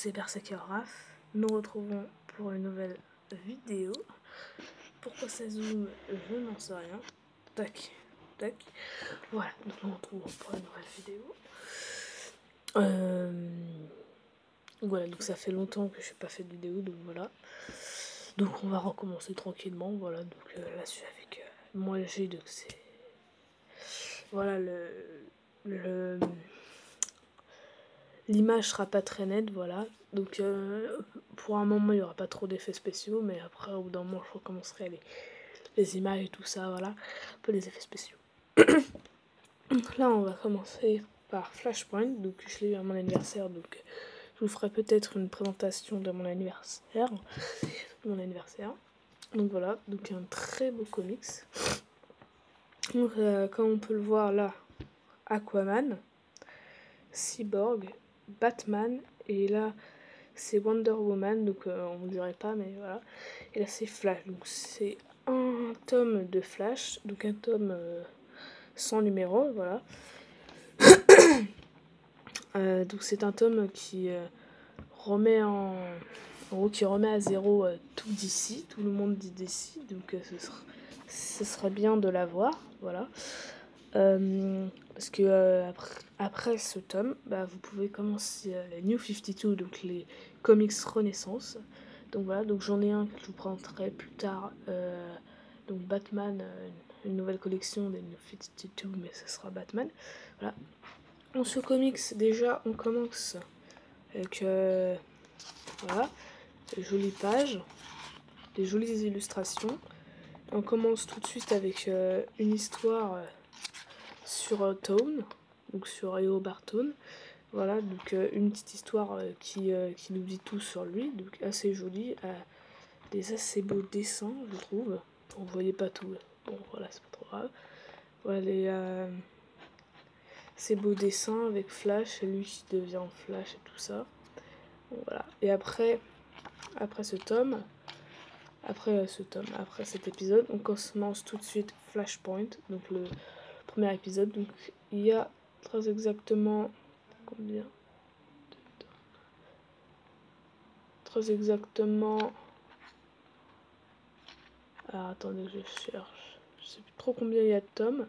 c'est Berserker Raph. Nous retrouvons pour une nouvelle vidéo. Pourquoi ça zoome, je n'en sais rien. Tac, tac. Voilà, donc nous retrouvons pour une nouvelle vidéo. Voilà, donc ça fait longtemps que je n'ai pas fait de vidéo, donc voilà. Donc on va recommencer tranquillement, voilà. Donc là, je suis avec moi, j'ai donc c'est... Voilà, l'image sera pas très nette, voilà. Donc pour un moment, il n'y aura pas trop d'effets spéciaux, mais après, au bout d'un moment, je recommencerai les images et tout ça, voilà. Un peu les effets spéciaux. Là, on va commencer par Flashpoint. Donc je l'ai eu à mon anniversaire, donc je vous ferai peut-être une présentation de mon anniversaire. Donc voilà, donc un très beau comics. Donc comme on peut le voir là, Aquaman, Cyborg, Batman, et là c'est Wonder Woman, donc on ne dirait pas, mais voilà. Et là c'est Flash, donc c'est un tome de Flash, donc un tome sans numéro, voilà. Donc c'est un tome qui remet qui remet à zéro tout d'ici, tout le monde dit d'ici, donc ce serait bien de l'avoir, voilà. Parce que après ce tome, vous pouvez commencer les New 52, donc les comics Renaissance. Donc voilà, donc j'en ai un que je vous présenterai plus tard. Donc Batman, une nouvelle collection des New 52, mais ce sera Batman. Voilà. Dans ce comics, déjà, on commence avec voilà, des jolies pages, des jolies illustrations. On commence tout de suite avec une histoire sur Tone, donc sur E.O. Barton. Voilà, donc une petite histoire qui nous dit tout sur lui, donc assez jolie, des assez beaux dessins, je trouve. Bon, vous voyez pas tout, bon voilà, c'est pas trop grave. Voilà, ces beaux dessins avec Flash, et lui qui devient Flash et tout ça. Bon, voilà, et après cet épisode, on commence tout de suite Flashpoint, donc le premier épisode. Donc il y a très exactement combien? Très exactement. Alors attendez que je cherche. Je sais plus trop combien il y a de tomes.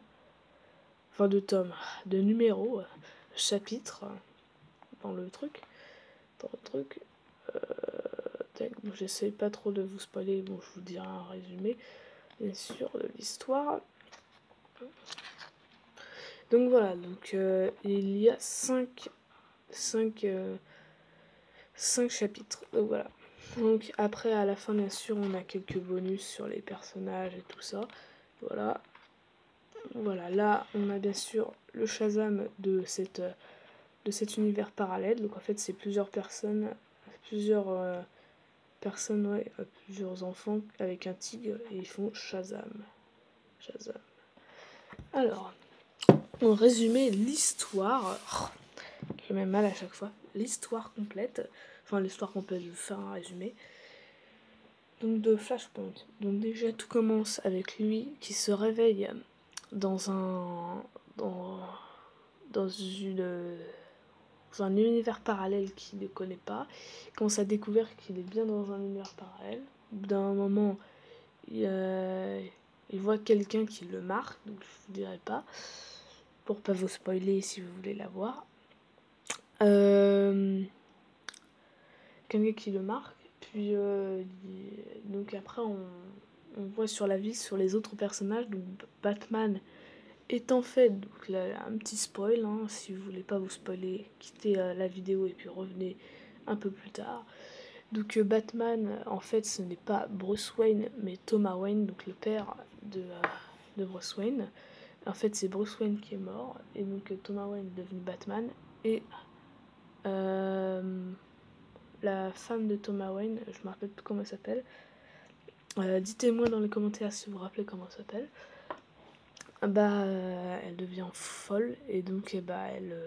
Enfin de tomes, de numéros, chapitres dans le truc. Bon, j'essaie pas trop de vous spoiler, bon je vous dirai un résumé bien sûr de l'histoire. Donc voilà, donc il y a 5 chapitres. Donc voilà. Donc après à la fin bien sûr on a quelques bonus sur les personnages et tout ça. Voilà. Voilà, là on a bien sûr le Shazam de cet univers parallèle. Donc en fait c'est plusieurs enfants avec un tigre et ils font Shazam. Alors, en résumé, l'histoire, j'ai même mal à chaque fois, l'histoire complète, je vais faire un résumé. Donc de Flashpoint. Donc déjà tout commence avec lui qui se réveille dans un univers parallèle qu'il ne connaît pas. Il commence à découvrir qu'il est bien dans un univers parallèle. Au bout d'un moment, il voit quelqu'un qui le marque, donc je vous dirai pas, pour pas vous spoiler si vous voulez la voir. Quelqu'un qui le marque, puis donc après on voit sur la vie, sur les autres personnages. Donc Batman est en fait, donc là un petit spoil, hein, si vous voulez pas vous spoiler, quittez la vidéo et puis revenez un peu plus tard. Donc Batman, en fait, ce n'est pas Bruce Wayne, mais Thomas Wayne, donc le père de Bruce Wayne. En fait, c'est Bruce Wayne qui est mort, et donc Thomas Wayne est devenu Batman, et la femme de Thomas Wayne, je me rappelle plus comment elle s'appelle. Dites-moi dans les commentaires si vous vous rappelez comment elle s'appelle. Elle devient folle, et donc elle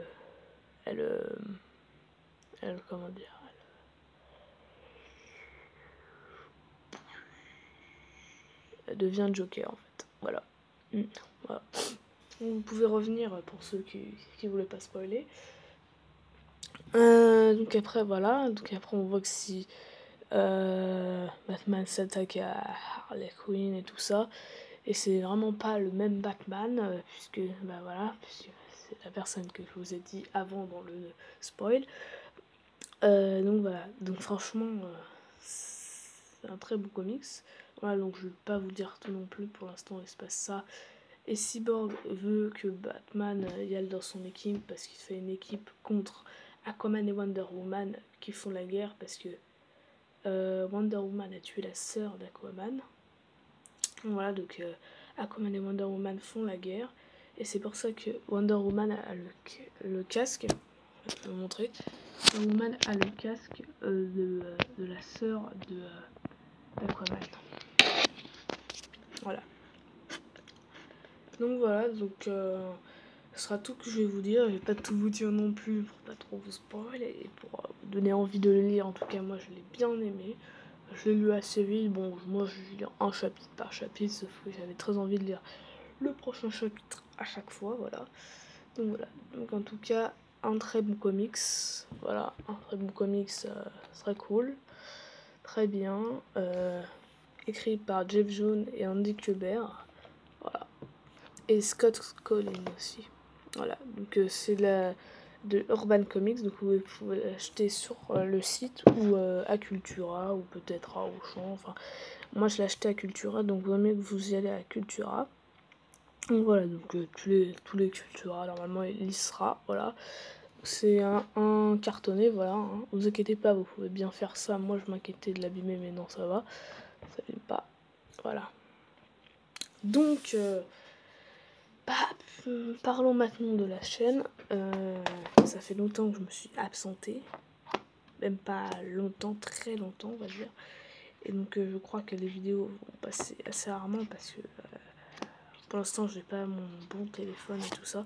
comment dire, elle devient Joker en fait. Voilà. Voilà. Vous pouvez revenir pour ceux qui voulaient pas spoiler. Donc après voilà, donc après on voit que si Batman s'attaque à Harley Quinn et tout ça, et c'est vraiment pas le même Batman, puisque bah voilà, puisque c'est la personne que je vous ai dit avant dans le spoil. Donc voilà, donc franchement c'est un très bon comics. Voilà, donc je vais pas vous dire tout non plus, pour l'instant il se passe ça. Et Cyborg veut que Batman y aille dans son équipe parce qu'il fait une équipe contre Aquaman et Wonder Woman qui font la guerre parce que Wonder Woman a tué la sœur d'Aquaman. Voilà, donc Aquaman et Wonder Woman font la guerre. Et c'est pour ça que Wonder Woman a le casque. Je vais vous montrer. Wonder Woman a le casque de la sœur d'Aquaman. Voilà. Donc voilà, donc ce sera tout que je vais vous dire. Je vais pas tout vous dire non plus pour pas trop vous spoiler et pour vous donner envie de le lire. En tout cas, moi je l'ai bien aimé. Je l'ai lu assez vite. Bon, moi je vais lire un chapitre par chapitre, sauf que j'avais très envie de lire le prochain chapitre à chaque fois. Voilà. Donc voilà. Donc en tout cas, un très bon comics. Voilà, un très bon comics, très cool. Très bien. Écrit par Jeff Jones et Andy Kubert. Voilà. Et Scott Collin aussi. Voilà, donc c'est de Urban Comics, donc vous pouvez l'acheter sur le site ou à Cultura ou peut-être à Auchan. Enfin, moi je l'ai acheté à Cultura, donc vaut mieux que vous y allez à Cultura. Donc voilà, donc tous les Cultura, normalement il y sera, voilà. C'est un cartonné, voilà. Hein. Vous inquiétez pas, vous pouvez bien faire ça. Moi je m'inquiétais de l'abîmer, mais non, ça va. Ça vient pas. Voilà. Donc, bah, parlons maintenant de la chaîne. Ça fait longtemps que je me suis absentée. Même pas longtemps, très longtemps, on va dire. Et donc, je crois que les vidéos vont passer assez rarement parce que pour l'instant, j'ai pas mon bon téléphone et tout ça.